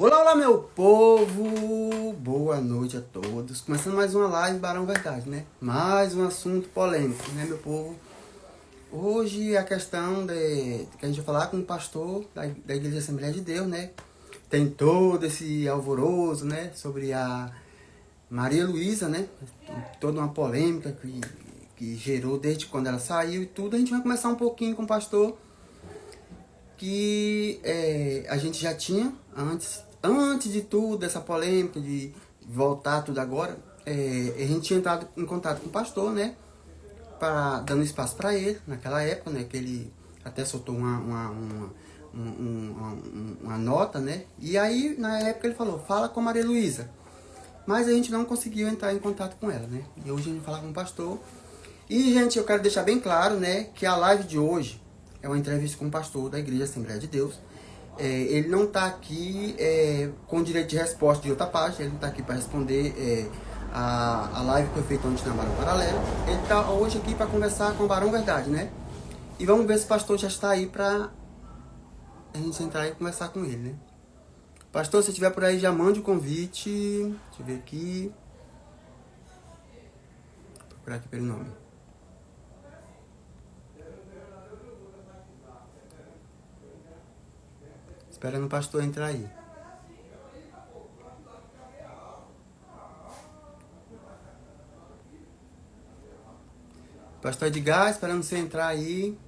Olá, olá, meu povo! Boa noite a todos. Começando mais uma live Barão Verdade, né? Mais um assunto polêmico, né, meu povo? Hoje a questão que a gente vai falar com o pastor da Igreja Assembleia de Deus, né? Tem todo esse alvoroço, né? Sobre a Maria Luísa, né? Toda uma polêmica que gerou desde quando ela saiu e tudo. A gente vai começar um pouquinho com o pastor que a gente já tinha, antes de tudo, essa polêmica de voltar tudo agora, a gente tinha entrado em contato com o pastor, né? Dando espaço para ele, naquela época, né? Que ele até soltou uma nota, né? E aí, na época, ele falou, fala com a Maria Luísa. Mas a gente não conseguiu entrar em contato com ela, né? E hoje a gente vai falar com o pastor. E, gente, eu quero deixar bem claro, né? Que a live de hoje é uma entrevista com o pastor da Igreja Assembleia de Deus. Ele não está aqui com direito de resposta de outra parte, ele não está aqui para responder a live que foi feita ontem na Barão Paralelo. Ele está hoje aqui para conversar com o Barão Verdade, né? E vamos ver se o pastor já está aí para a gente entrar e conversar com ele, né? Pastor, se estiver por aí, já mande o convite. Deixa eu ver aqui. Vou procurar aqui pelo nome. Esperando o pastor entrar aí. Pastor Edgar, esperando você entrar aí.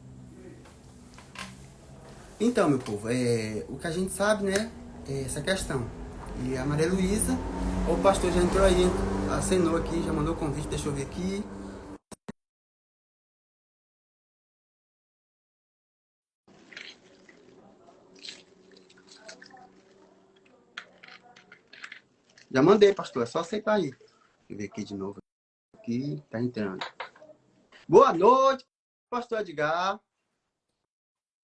Então, meu povo, o que a gente sabe, né, é essa questão. E a Maria Luísa, o pastor já entrou aí, acenou aqui, já mandou o convite, deixa eu ver aqui. Já mandei, pastor, é só aceitar aí. Deixa eu ver aqui de novo. Aqui, tá entrando. Boa noite, pastor Edgar.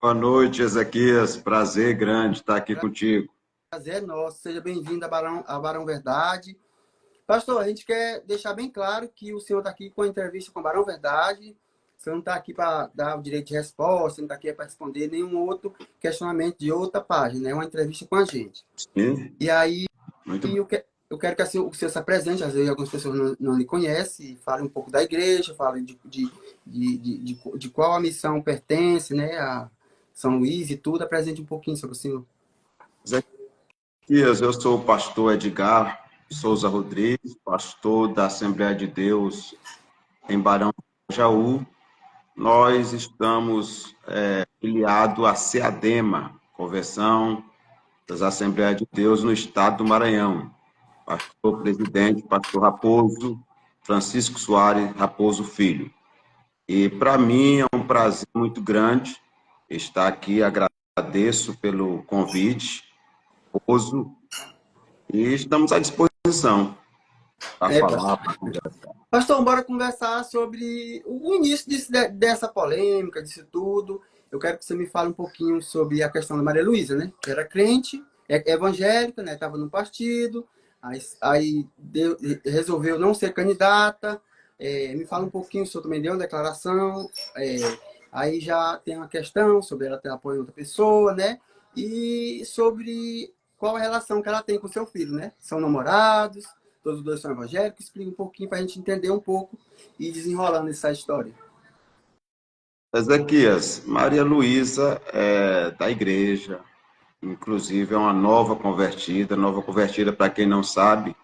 Boa noite, Ezequias. Prazer grande estar aqui contigo. Prazer é nosso, seja bem-vindo a Barão Verdade. Pastor, a gente quer deixar bem claro que o senhor está aqui com a entrevista com o Barão Verdade. Você não está aqui para dar o direito de resposta, não está aqui para responder nenhum outro questionamento de outra página. É uma entrevista com a gente. Sim, E aí, muito bem. eu quero que o senhor se apresente. Às vezes algumas pessoas não lhe conhecem. Fale um pouco da igreja, fale de qual a missão pertence, né? A São Luís e tudo. Apresente um pouquinho sobre o senhor. Ezequias, eu sou o pastor Edgar Souza Rodrigues, pastor da Assembleia de Deus em Barão do Jaú. Nós estamos filiados à CEADEMA, Convenção das Assembleias de Deus no estado do Maranhão. Pastor presidente, pastor Raposo, Francisco Soares Raposo Filho. E para mim é um prazer muito grande estar aqui. Agradeço pelo convite, Raposo, e estamos à disposição para falar, para conversar. Pastor, bora conversar sobre o início dessa polêmica, disso tudo. Eu quero que você me fale um pouquinho sobre a questão da Maria Luísa, né? Que era crente, evangélica, né? Estava no partido, resolveu não ser candidata. Me fala um pouquinho, o senhor também deu uma declaração. Aí já tem uma questão sobre ela ter apoio em outra pessoa, né? E sobre qual a relação que ela tem com seu filho, né? São namorados, todos os dois são evangélicos. Explica um pouquinho para a gente entender um pouco e desenrolando essa história. Ezequias, Maria Luísa é da igreja, inclusive é uma nova convertida, para quem não sabe,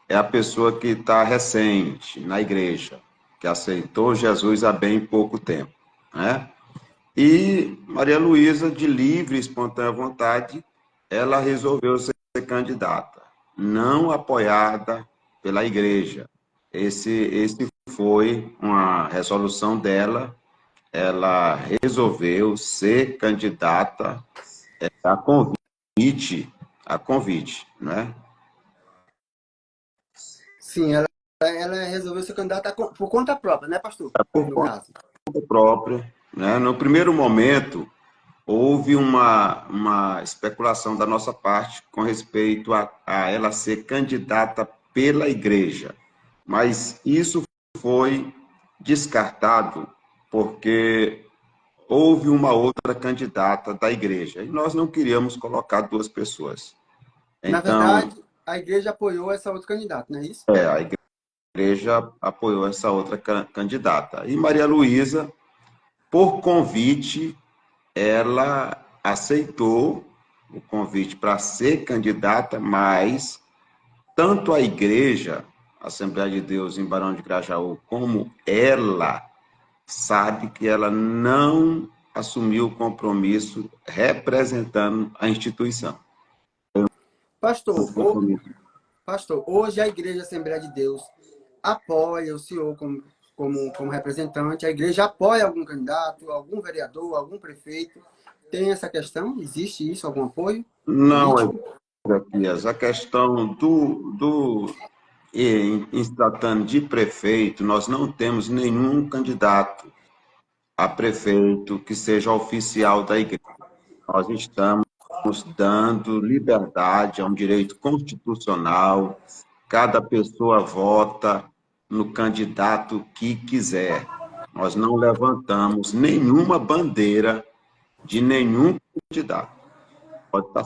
é a pessoa que está recente na igreja, que aceitou Jesus há bem pouco tempo, né? E Maria Luísa, de livre e espontânea vontade, ela resolveu ser candidata, não apoiada pela igreja. Esse foi uma resolução dela. Ela resolveu ser candidata a convite, né? Sim, ela resolveu ser candidata por conta própria, né, pastor? Por No conta caso. própria, né? No primeiro momento, houve uma especulação da nossa parte com respeito a ela ser candidata pela igreja, mas isso foi descartado porque houve uma outra candidata da igreja e nós não queríamos colocar duas pessoas. Na Então, verdade, a igreja apoiou essa outra candidata, não é isso? a igreja apoiou essa outra candidata. E Maria Luísa, por convite, ela aceitou o convite para ser candidata, mas tanto a igreja, a Assembleia de Deus em Barão de Grajaú, como ela, sabe que ela não assumiu o compromisso representando a instituição. O Pastor, compromisso. pastor, hoje a Igreja Assembleia de Deus apoia o senhor como representante, a igreja apoia algum candidato, algum vereador, algum prefeito. Tem essa questão? Existe isso, algum apoio Não, político? Ezequias, a questão em se tratando de prefeito, nós não temos nenhum candidato a prefeito que seja oficial da igreja. Nós estamos dando liberdade, é um direito constitucional, cada pessoa vota no candidato que quiser. Nós não levantamos nenhuma bandeira de nenhum candidato. Pode estar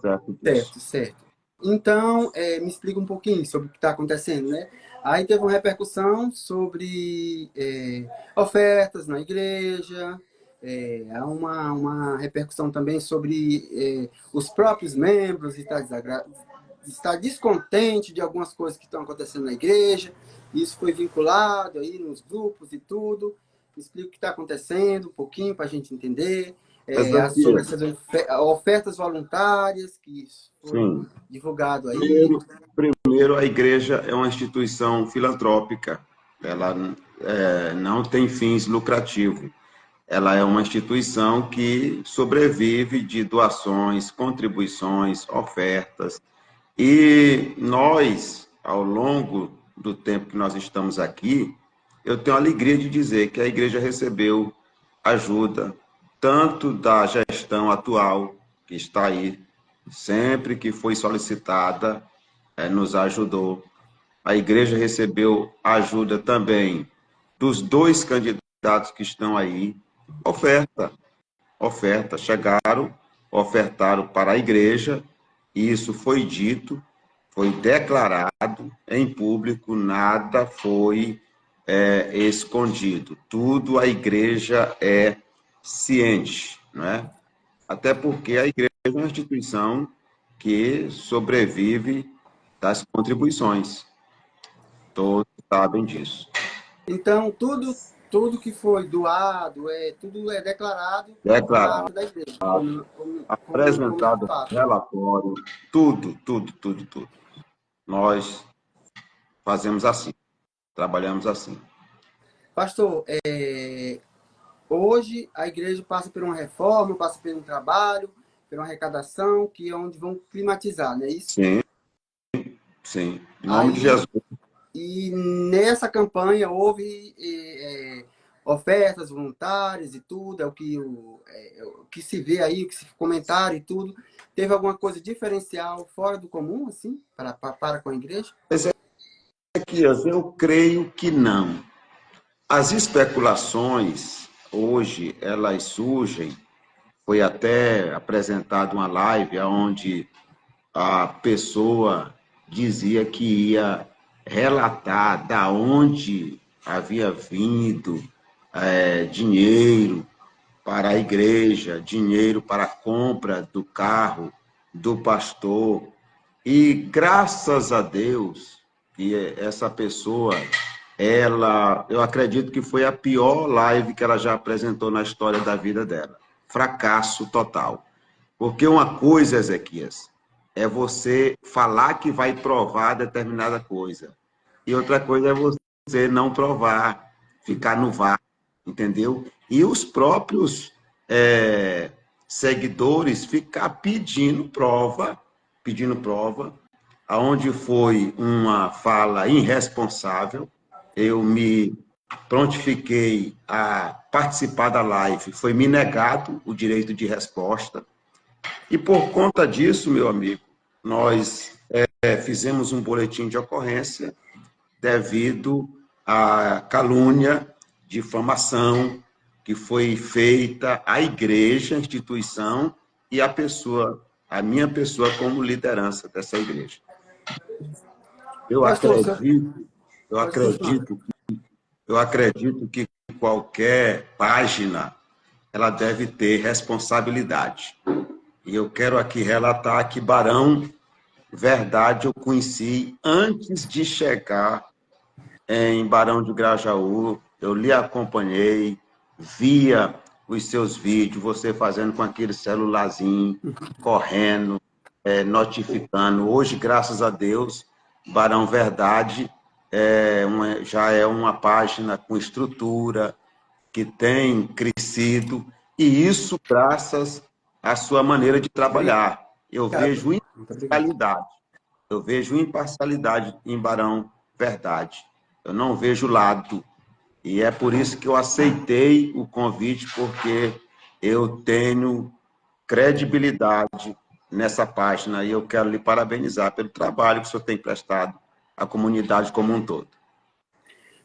certo disso. Certo, certo. Então, me explica um pouquinho sobre o que está acontecendo, né? Aí teve uma repercussão sobre ofertas na igreja, há uma repercussão também sobre os próprios membros estar descontente de algumas coisas que estão acontecendo na igreja. Isso foi vinculado aí nos grupos e tudo. Explica o que está acontecendo um pouquinho para a gente entender. Sobre Ezequiel, essas ofertas voluntárias que foi sim. divulgado aí. Primeiro, a igreja é uma instituição filantrópica. Ela não tem fins lucrativos. Ela é uma instituição que sobrevive de doações, contribuições, ofertas. E nós, ao longo do tempo que nós estamos aqui, eu tenho a alegria de dizer que a igreja recebeu ajuda, tanto da gestão atual, que está aí, sempre que foi solicitada, nos ajudou. A igreja recebeu ajuda também dos dois candidatos que estão aí. Oferta, oferta. Chegaram, ofertaram para a igreja, e isso foi dito, foi declarado em público, nada foi escondido. Tudo a igreja é ciente, não é? Até porque a igreja é uma instituição que sobrevive das contribuições. Todos sabem disso. Então, tudo que foi doado, tudo é declarado na Declarado, ata da igreja, como apresentado fato. relatório, tudo, tudo, tudo, tudo. Nós fazemos assim, trabalhamos assim. Pastor, hoje a igreja passa por uma reforma, passa por um trabalho, por uma arrecadação, que é onde vão climatizar, não é isso? Sim, sim. Em nome de Aí, Jesus. e nessa campanha houve ofertas voluntárias e tudo, o que se vê aí, o que se comentaram e tudo. Teve alguma coisa diferencial fora do comum, assim, para com a igreja? Ezequias, eu creio que não. As especulações, hoje, elas surgem. Foi até apresentada uma live onde a pessoa dizia que ia relatar da onde havia vindo dinheiro para a igreja, dinheiro para a compra do carro do pastor. E graças a Deus que essa pessoa, eu acredito que foi a pior live que ela já apresentou na história da vida dela. Fracasso total. Porque uma coisa, Ezequias, é você falar que vai provar determinada coisa. E outra coisa é você não provar, ficar no vácuo, entendeu? E os próprios seguidores ficar pedindo prova, aonde foi uma fala irresponsável. Eu me prontifiquei a participar da live, foi me negado o direito de resposta. E por conta disso, meu amigo, nós fizemos um boletim de ocorrência devido à calúnia, difamação que foi feita à igreja, à instituição e à pessoa a minha pessoa como liderança dessa igreja. Eu Pastor, acredito, eu pode continuar. acredito, eu acredito que qualquer página ela deve ter responsabilidade. E eu quero aqui relatar que Barão Verdade eu conheci antes de chegar em Barão de Grajaú. Eu lhe acompanhei, via os seus vídeos, você fazendo com aquele celularzinho, correndo, notificando. Hoje, graças a Deus, Barão Verdade já é uma página com estrutura, que tem crescido, e isso graças à sua maneira de trabalhar. Eu Obrigado. vejo Muito obrigado. imparcialidade. Eu vejo imparcialidade em Barão Verdade. Eu não vejo lado. E é por isso que eu aceitei o convite, porque eu tenho credibilidade nessa página e eu quero lhe parabenizar pelo trabalho que o senhor tem prestado à comunidade como um todo.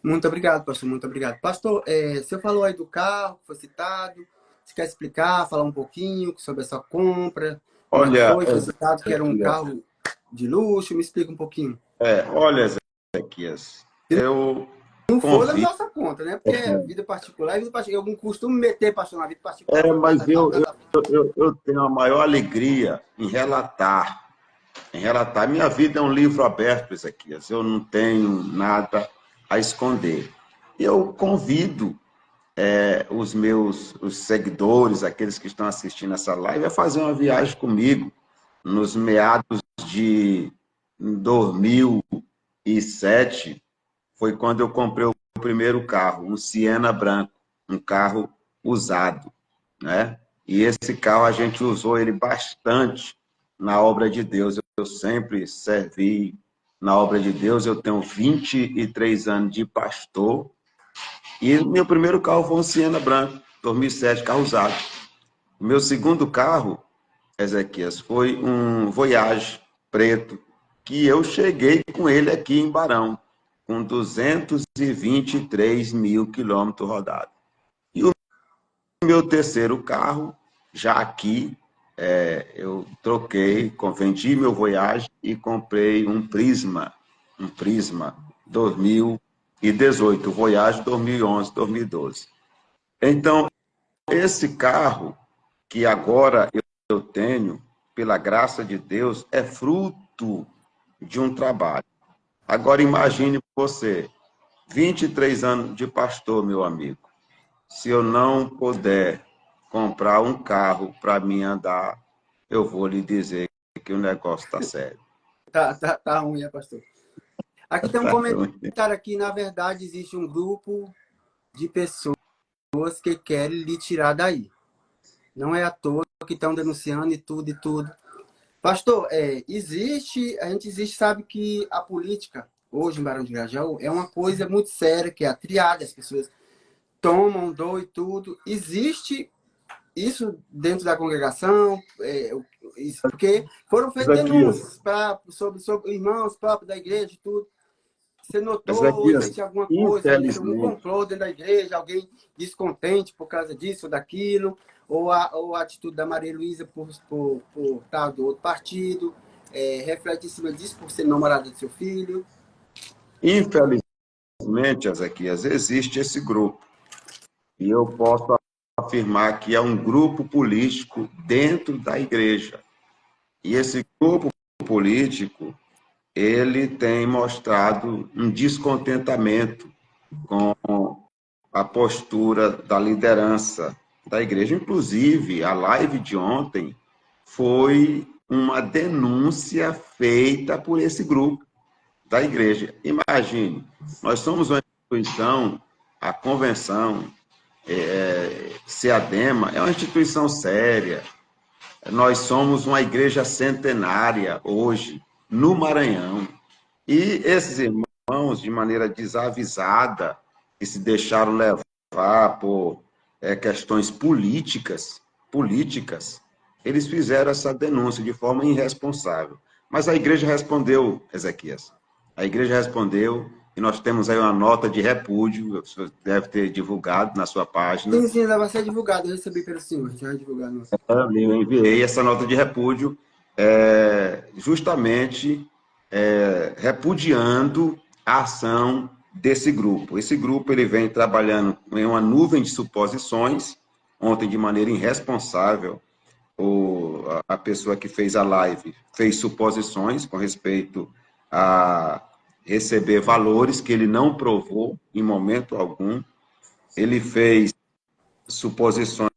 Muito obrigado, pastor. Muito obrigado. Pastor, você falou aí do carro que foi citado. Você quer explicar, falar um pouquinho sobre a sua compra? Como é que Olha, foi? Foi citado que era um Ezequias, carro de luxo. Me explica um pouquinho. olha, Ezequias, eu Não for da convido. nossa conta, né? Porque é vida particular. Vida particular. Eu não costumo meter, pastor, na vida particular. Foi Mas nada, nada. eu tenho a maior alegria em relatar. Em relatar. Minha vida é um livro aberto, Ezequias. Eu não tenho nada a esconder. Eu convido os seguidores, aqueles que estão assistindo essa live, a fazer uma viagem comigo nos meados de 2007. Foi quando eu comprei o primeiro carro, um Siena branco, um carro usado, né? E esse carro a gente usou ele bastante na obra de Deus. Eu sempre servi na obra de Deus. Eu tenho 23 anos de pastor e meu primeiro carro foi um Siena branco, 2007, carro usado. O meu segundo carro, Ezequias, foi um Voyage preto, que eu cheguei com ele aqui em Barão, com 223 mil quilômetros rodados. E o meu terceiro carro, já aqui, eu troquei, vendi meu Voyage e comprei um Prisma 2018, Voyage 2011, 2012. Então, esse carro que agora eu tenho, pela graça de Deus, é fruto de um trabalho. Agora imagine você, 23 anos de pastor, meu amigo. Se eu não puder comprar um carro para mim andar, eu vou lhe dizer que o negócio está sério. Tá ruim, né, pastor? Aqui tem um comentário aqui. Na verdade, existe um grupo de pessoas que querem lhe tirar daí. Não é à toa que estão denunciando e tudo, e tudo. Pastor, a gente sabe que a política, hoje em Barão de Grajaú, é uma coisa muito séria, que é a triada, as pessoas tomam, doam e tudo. Existe isso dentro da congregação, porque foram feitas denúncias sobre irmãos próprios da igreja e tudo. Você notou, Ezequias, existe alguma coisa, existe algum infelizmente, complô dentro da igreja, alguém descontente por causa disso ou daquilo, ou a atitude da Maria Luísa por estar do outro partido, reflete em cima disso por ser namorada do seu filho? infelizmente, Ezequias, existe esse grupo. E eu posso afirmar que é um grupo político dentro da igreja. E esse grupo político, ele tem mostrado um descontentamento com a postura da liderança da igreja. Inclusive, a live de ontem foi uma denúncia feita por esse grupo da igreja. Imagine, nós somos uma instituição, a convenção, CEADEMA, é uma instituição séria. Nós somos uma igreja centenária hoje, no Maranhão. E esses irmãos, de maneira desavisada, que se deixaram levar por questões políticas, eles fizeram essa denúncia de forma irresponsável. Mas a igreja respondeu, Ezequias. A igreja respondeu e nós temos aí uma nota de repúdio, você deve ter divulgado na sua página. Sim, sim, ela vai ser divulgada, eu recebi pelo senhor, já vai divulgar. Eu enviei essa nota de repúdio justamente repudiando a ação desse grupo. Esse grupo ele vem trabalhando em uma nuvem de suposições. Ontem, de maneira irresponsável, a pessoa que fez a live fez suposições com respeito a receber valores que ele não provou em momento algum. Ele fez suposições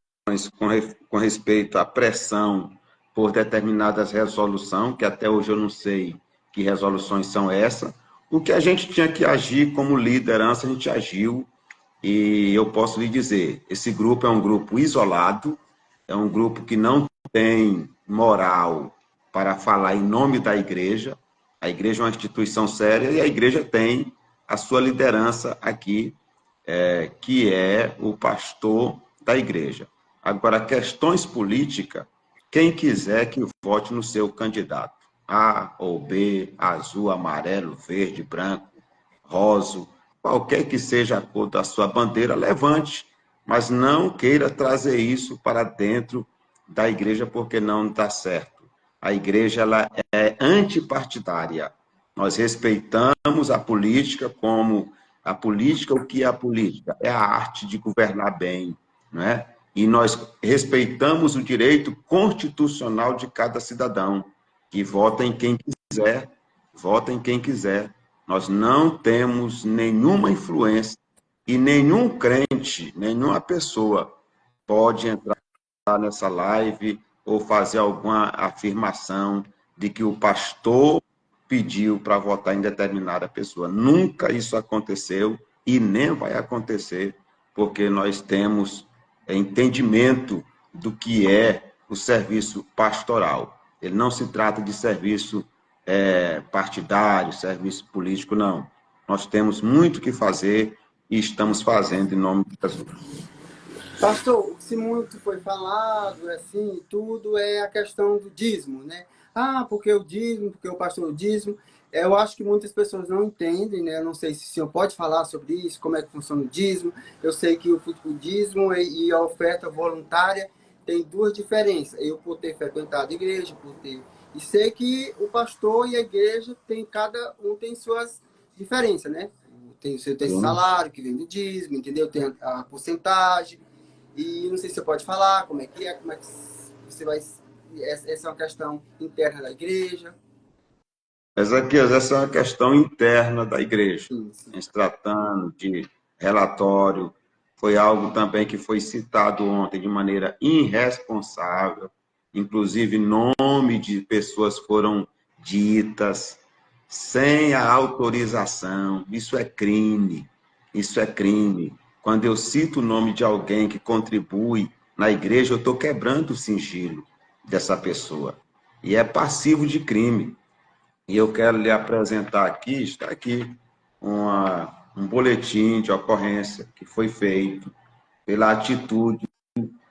com respeito à pressão por determinadas resoluções, que até hoje eu não sei que resoluções são essas. O que a gente tinha que agir como liderança, a gente agiu, e eu posso lhe dizer, esse grupo é um grupo isolado, é um grupo que não tem moral para falar em nome da igreja. A igreja é uma instituição séria e a igreja tem a sua liderança aqui, que é o pastor da igreja. Agora, questões políticas, quem quiser que vote no seu candidato, A ou B, azul, amarelo, verde, branco, rosa, qualquer que seja a cor da sua bandeira, levante, mas não queira trazer isso para dentro da igreja, porque não dá certo. A igreja ela é antipartidária. Nós respeitamos a política como a política. O que é a política? É a arte de governar bem, não é? E nós respeitamos o direito constitucional de cada cidadão, que vota em quem quiser, vota em quem quiser. Nós não temos nenhuma influência e nenhum crente, nenhuma pessoa pode entrar nessa live ou fazer alguma afirmação de que o pastor pediu para votar em determinada pessoa. Nunca isso aconteceu e nem vai acontecer, porque nós temos entendimento do que é o serviço pastoral. Ele não se trata de serviço partidário, serviço político, não. Nós temos muito o que fazer e estamos fazendo em nome de Jesus. Pastor, se muito foi falado, assim, tudo é a questão do dízimo, né? Ah, porque o dízimo, porque o pastor o dízimo. Eu acho que muitas pessoas não entendem, né? Eu não sei se o senhor pode falar sobre isso, como é que funciona o dízimo. Eu sei que o dízimo e a oferta voluntária tem duas diferenças. Eu, por ter frequentado a igreja, por ter... E sei que o pastor e a igreja, cada um tem suas diferenças, né? Tem o seu salário, que vem do dízimo, entendeu? Tem a porcentagem. E não sei se você pode falar como é que você vai... Essa é uma questão interna da igreja. Ezequiel, essa é uma questão interna da igreja. Sim, sim. Se tratando de relatório, foi algo também que foi citado ontem de maneira irresponsável. Inclusive, nome de pessoas foram ditas sem a autorização. Isso é crime. Isso é crime. Quando eu cito o nome de alguém que contribui na igreja, eu estou quebrando o sigilo dessa pessoa. E é passivo de crime. E eu quero lhe apresentar aqui, está aqui, um boletim de ocorrência que foi feito pela atitude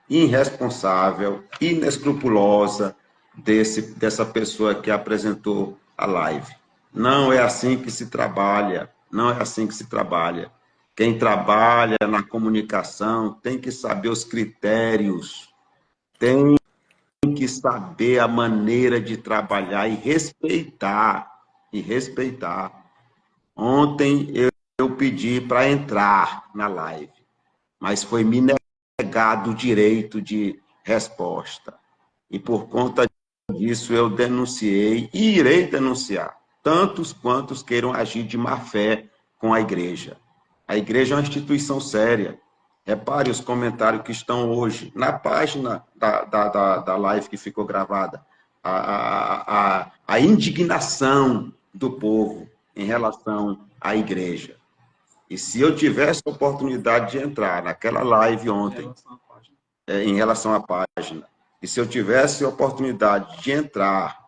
irresponsável, inescrupulosa dessa pessoa que apresentou a live. Não é assim que se trabalha, não é assim que se trabalha. Quem trabalha na comunicação tem que saber os critérios, tem que saber a maneira de trabalhar e respeitar. E respeitar. Ontem eu pedi para entrar na live, mas foi me negado o direito de resposta. E por conta disso eu denunciei e irei denunciar tantos quantos queiram agir de má fé com a igreja. A igreja é uma instituição séria. Repare os comentários que estão hoje na página da live que ficou gravada. A indignação do povo em relação à igreja. E se eu tivesse a oportunidade de entrar naquela live ontem, em relação à página, e se eu tivesse a oportunidade de entrar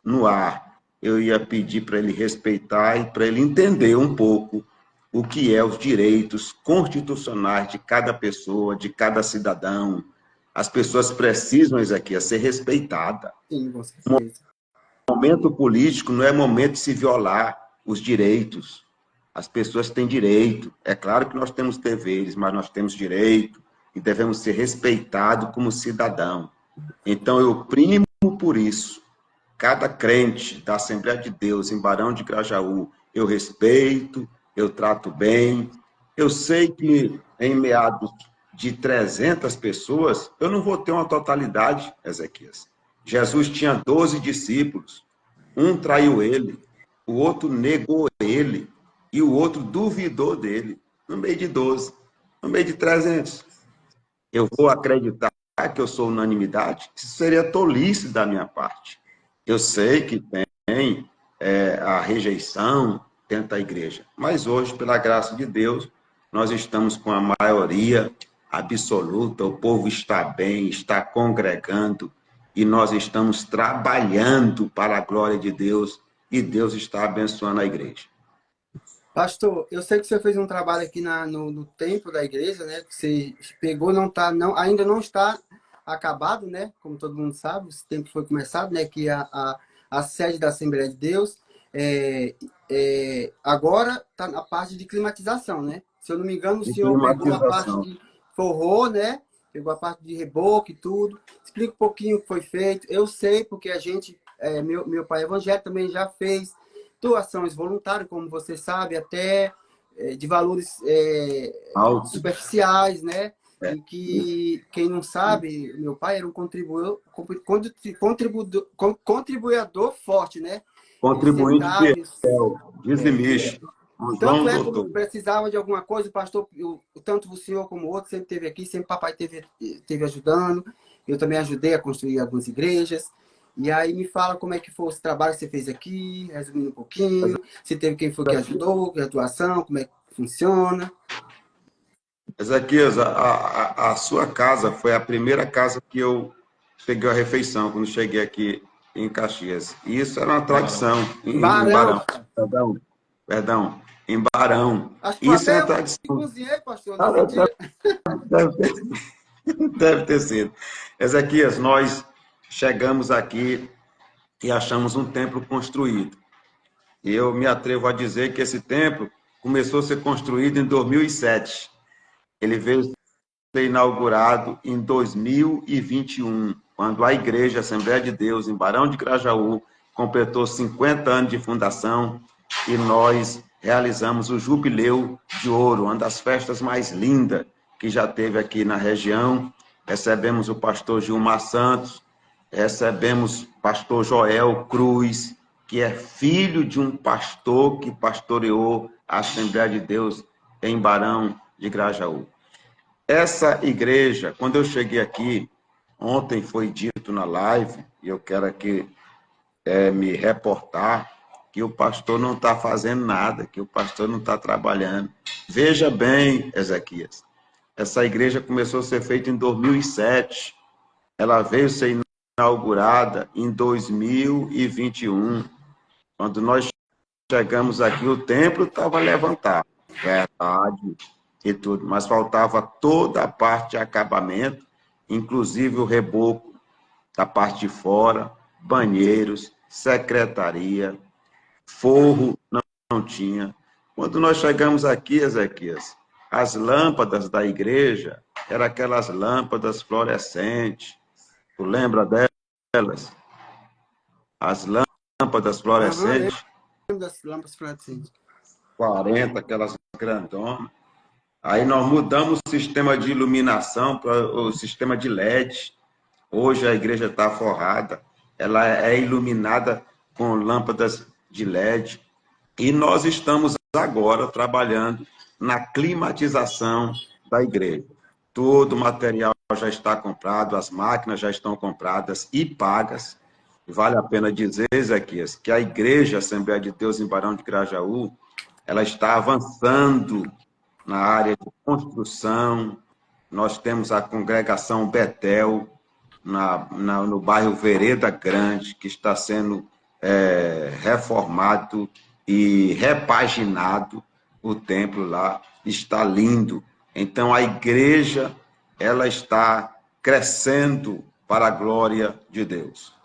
no ar, eu ia pedir para ele respeitar e para ele entender um pouco o que é os direitos constitucionais de cada pessoa, de cada cidadão. As pessoas precisam, Ezequiel, ser respeitadas. Sim, com certeza. O momento político não é momento de se violar os direitos. As pessoas têm direito. É claro que nós temos deveres, mas nós temos direito e devemos ser respeitados como cidadão. Então, eu primo por isso. cada crente da Assembleia de Deus em Barão de Grajaú, eu respeito, eu trato bem. Eu sei que em meados de 300 pessoas, eu não vou ter uma totalidade, Ezequias. Jesus tinha 12 discípulos, um traiu ele, o outro negou ele e o outro duvidou dele, no meio de 12, no meio de 300. Eu vou acreditar que eu sou unanimidade? Isso seria tolice da minha parte. Eu sei que tem a rejeição dentro da igreja, mas hoje, pela graça de Deus, nós estamos com a maioria absoluta, o povo está bem, está congregando, e nós estamos trabalhando para a glória de Deus, e Deus está abençoando a igreja. Pastor, eu sei que você fez um trabalho aqui no templo da igreja, né? Que você pegou, ainda não está acabado, né? Como todo mundo sabe, esse tempo foi começado, né? Que a sede da Assembleia de Deus agora está na parte de climatização, né? Se eu não me engano, o E senhor pegou a parte climatização. de forró, né? Pegou a parte de reboco e tudo. Explica um pouquinho o que foi feito. Eu sei, porque a gente, meu pai evangélico também já fez doações voluntárias, como você sabe, até de valores Alto. superficiais, né? É, E isso. que, quem não sabe, meu pai era um contribuidor forte, né? Ele sempre Contribuinte dava, fiel, dizimista, São tanto João é quando doutor. precisava de alguma coisa, o pastor, tanto o senhor como o outro, sempre esteve aqui, sempre o papai esteve ajudando. Eu também ajudei a construir algumas igrejas. E aí me fala como é que foi esse trabalho que você fez aqui, resumindo um pouquinho, se teve quem foi que ajudou, que atuação, como é que funciona. Ezequias, a sua casa foi a primeira casa que eu peguei a refeição quando cheguei aqui em Caxias. E isso era uma tradição em Barão, Barão. Perdão, em Barão. acho que foi Isso é até uma eu que tradição. cozinhei, pastor, Ah, nesse dia. Deve ter, deve ter sido. Ezequias, nós chegamos aqui e achamos um templo construído. E eu me atrevo a dizer que esse templo começou a ser construído em 2007. Ele veio ser inaugurado em 2021, quando a Igreja Assembleia de Deus, em Barão de Grajaú, completou 50 anos de fundação e nós realizamos o Jubileu de Ouro, uma das festas mais lindas que já teve aqui na região. Recebemos o pastor Gilmar Santos, recebemos o pastor Joel Cruz, que é filho de um pastor que pastoreou a Assembleia de Deus em Barão de Grajaú. Essa igreja, quando eu cheguei aqui, ontem foi dito na live, e eu quero aqui me reportar, que o pastor não está fazendo nada, que o pastor não está trabalhando. Veja bem, Ezequias, essa igreja começou a ser feita em 2007, ela veio ser inaugurada em 2021. Quando nós chegamos aqui, o templo estava levantado, verdade, e tudo, mas faltava toda a parte de acabamento, inclusive o reboco da parte de fora, banheiros, secretaria, forro não tinha. Quando nós chegamos aqui, Ezequias, as lâmpadas da igreja eram aquelas lâmpadas fluorescentes. Tu lembra delas? As lâmpadas Aham, fluorescentes, lembro das lâmpadas fluorescentes. 40, aquelas grandonas. Aí nós mudamos o sistema de iluminação para o sistema de LED. Hoje a igreja está forrada, ela é iluminada com lâmpadas de LED. E nós estamos agora trabalhando na climatização da igreja. Todo o material já está comprado, as máquinas já estão compradas e pagas. Vale a pena dizer, Ezequias, que a Igreja Assembleia de Deus em Barão de Grajaú, ela está avançando na área de construção. Nós temos a congregação Betel, no bairro Vereda Grande, que está sendo reformado e repaginado. O templo lá está lindo. Então, a igreja ela está crescendo para a glória de Deus.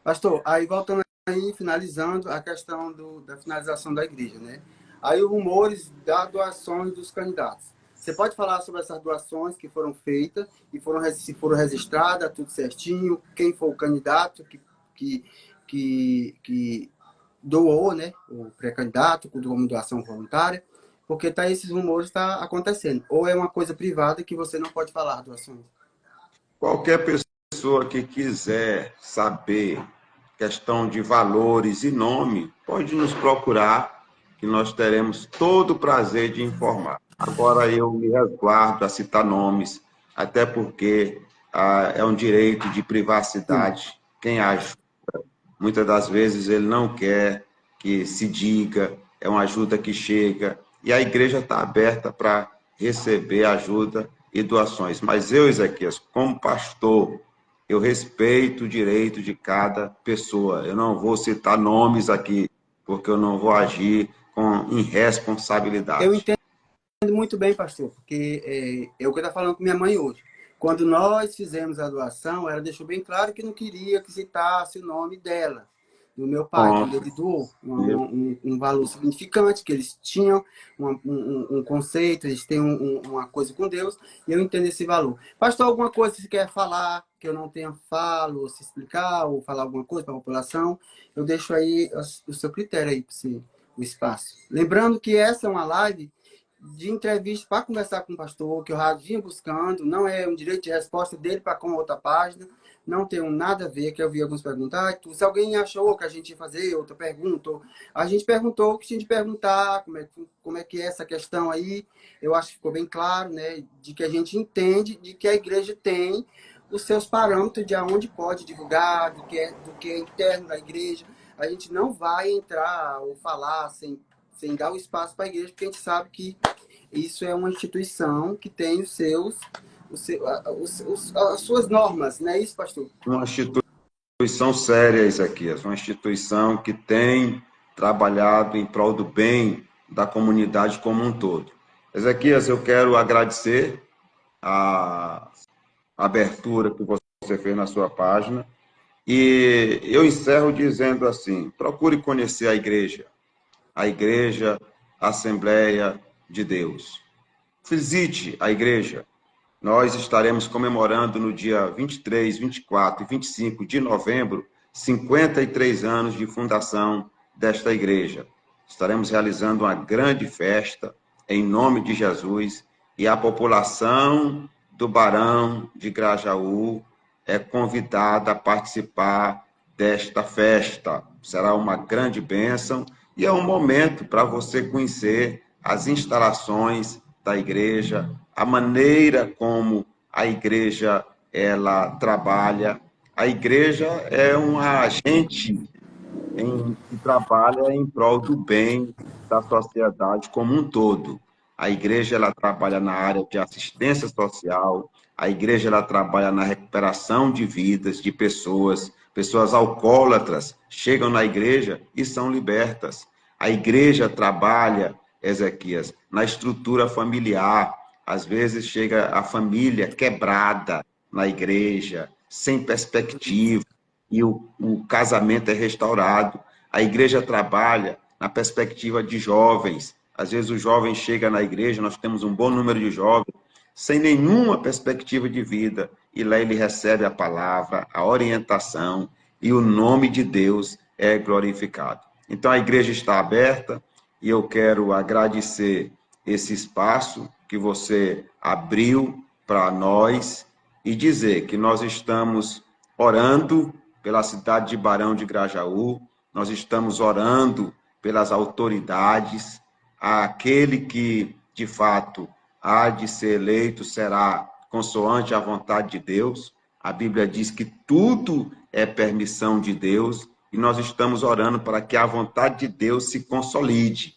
Pastor, aí voltando aí, finalizando a questão da finalização da igreja, né? Aí rumores das doações dos candidatos. Você pode falar sobre essas doações que foram feitas e se foram registradas, tudo certinho, quem foi o candidato, que doou, né, o pré-candidato, como doação voluntária, porque esses rumores tá acontecendo. Ou é uma coisa privada que você não pode falar doações? Qualquer pessoa que quiser saber questão de valores e nome, pode nos procurar, que nós teremos todo o prazer de informar. Agora, eu me resguardo a citar nomes, até porque é um direito de Sim. privacidade. Quem ajuda, muitas das vezes, ele não quer que se diga, é uma ajuda que chega, e a igreja está aberta para receber ajuda e doações. Mas eu, Ezequias, como pastor, eu respeito o direito de cada pessoa. Eu não vou citar nomes aqui, porque eu não vou agir com Eu irresponsabilidade. entendo muito bem, pastor, porque é o que eu estava falando com minha mãe hoje. Quando nós fizemos a doação, ela deixou bem claro que não queria que citasse o nome dela, do meu pai, quando Pronto. ele doou um valor significante, que eles tinham um conceito, eles têm uma coisa com Deus, e eu entendo esse valor. Pastor, alguma coisa que você quer falar, que eu não tenha falo, ou se explicar, ou falar alguma coisa para a população, eu deixo aí o seu critério aí, o espaço. Lembrando que essa é uma live de entrevista para conversar com o pastor, que eu já vinha buscando, não é um direito de resposta dele para com outra página, não tem nada a ver, que eu vi alguns perguntar, se alguém achou que a gente ia fazer outra pergunta, a gente perguntou o que tinha de perguntar, como é que é essa questão aí, eu acho que ficou bem claro, né, de que a gente entende, de que a igreja tem os seus parâmetros de aonde pode divulgar, do que é interno da igreja, a gente não vai entrar ou falar sem dar o espaço para a igreja, porque a gente sabe que isso é uma instituição que tem as suas normas, não é isso, pastor? Uma instituição séria, Ezequias, uma instituição que tem trabalhado em prol do bem da comunidade como um todo. Ezequias, eu quero agradecer a abertura que você fez na sua página. E eu encerro dizendo assim: procure conhecer a Igreja Assembleia de Deus. Visite a igreja. Nós estaremos comemorando no dia 23, 24 e 25 de novembro 53 anos de fundação desta igreja. Estaremos realizando uma grande festa em nome de Jesus e a população do Barão de Grajaú é convidada a participar desta festa. Será uma grande bênção e é um momento para você conhecer as instalações da igreja, a maneira como a igreja ela trabalha. A igreja é um agente que trabalha em prol do bem da sociedade como um todo. A igreja ela trabalha na área de assistência social, a igreja ela trabalha na recuperação de vidas de pessoas, pessoas alcoólatras chegam na igreja e são libertas. A igreja trabalha, Ezequias, na estrutura familiar. Às vezes chega a família quebrada na igreja, sem perspectiva, e o casamento é restaurado. A igreja trabalha na perspectiva de jovens. Às vezes o jovem chega na igreja, nós temos um bom número de jovens, sem nenhuma perspectiva de vida, e lá ele recebe a palavra, a orientação, e o nome de Deus é glorificado. Então a igreja está aberta, e eu quero agradecer esse espaço que você abriu para nós e dizer que nós estamos orando pela cidade de Barão de Grajaú, nós estamos orando pelas autoridades, aquele que, de fato, há de ser eleito será consoante a vontade de Deus. A Bíblia diz que tudo é permissão de Deus e nós estamos orando para que a vontade de Deus se consolide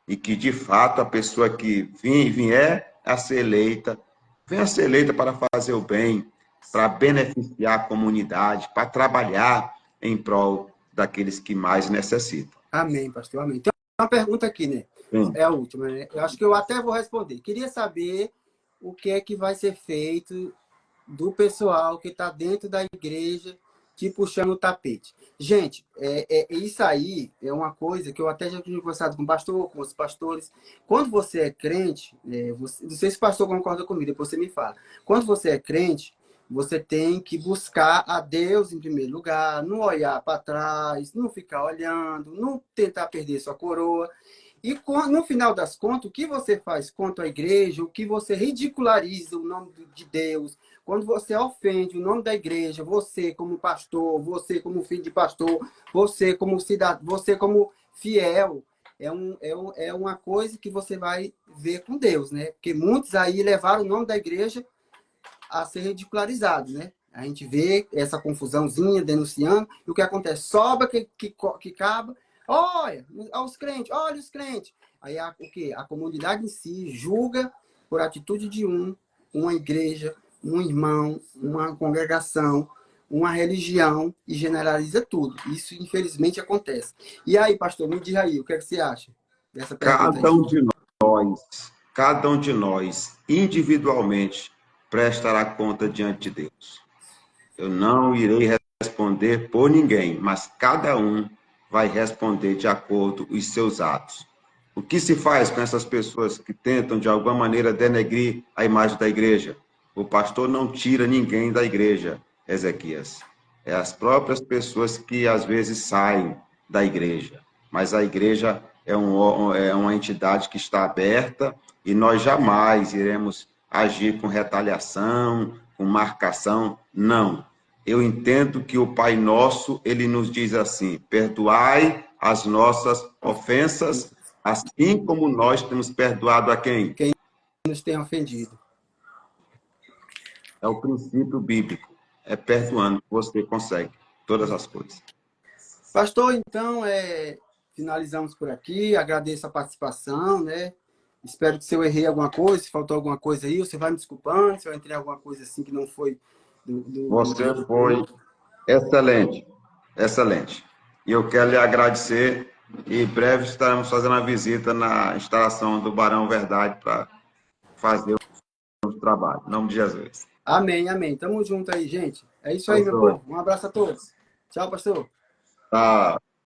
e que, de fato, a pessoa que vier a ser eleita, venha a ser eleita para fazer o bem, para beneficiar a comunidade, para trabalhar em prol daqueles que mais necessitam. Amém, pastor, amém. Tem uma pergunta aqui, né? Sim. É a última, né? Eu acho que eu até vou responder. Queria saber o que é que vai ser feito do pessoal que está dentro da igreja te puxando o tapete. Gente, isso aí é uma coisa que eu até já tinha conversado com o pastor, com os pastores. Quando você é crente, não sei se o pastor concorda comigo, depois você me fala. Quando você é crente, Você tem que buscar a Deus em primeiro lugar, não olhar para trás, não ficar olhando, não tentar perder sua coroa. E no final das contas, o que você faz contra a igreja, o que você ridiculariza o nome de Deus, quando você ofende o nome da igreja, você como pastor, você como filho de pastor, você como cidadão, você como fiel, é uma coisa que você vai ver com Deus, né? Porque muitos aí levaram o nome da igreja a ser ridicularizado, né? A gente vê essa confusãozinha denunciando, e o que acontece? Sobra que acaba, olha os crentes, olha os crentes. Aí o quê? A comunidade em si julga por atitude de uma igreja, um irmão, uma congregação, uma religião e generaliza tudo. Isso, infelizmente, acontece. E aí, pastor, me diz aí, o que é que você acha dessa pergunta aí? Cada um de nós, individualmente, prestará conta diante de Deus. Eu não irei responder por ninguém, mas cada um vai responder de acordo com os seus atos. O que se faz com essas pessoas que tentam, de alguma maneira, denegrir a imagem da igreja? O pastor não tira ninguém da igreja, Ezequias. É as próprias pessoas que, às vezes, saem da igreja. Mas a igreja é uma entidade que está aberta e nós jamais iremos agir com retaliação, com marcação. Não. Eu entendo que o Pai Nosso, ele nos diz assim: perdoai as nossas ofensas, assim como nós temos perdoado a quem? Quem nos tem ofendido. É o princípio bíblico. É perdoando que você consegue todas as coisas. Pastor, então, finalizamos por aqui. Agradeço a participação, né? Espero que se eu errei alguma coisa, se faltou alguma coisa aí, você vai me desculpando, se eu entrei em alguma coisa assim que não foi Você foi excelente, excelente. E eu quero lhe agradecer. E em breve estaremos fazendo a visita na instalação do Barão Verdade para fazer o trabalho. Em nome de Jesus. Amém, amém. Tamo junto aí, gente. É isso aí, meu Pastor. povo. Um abraço a todos. Tchau, pastor. Tá.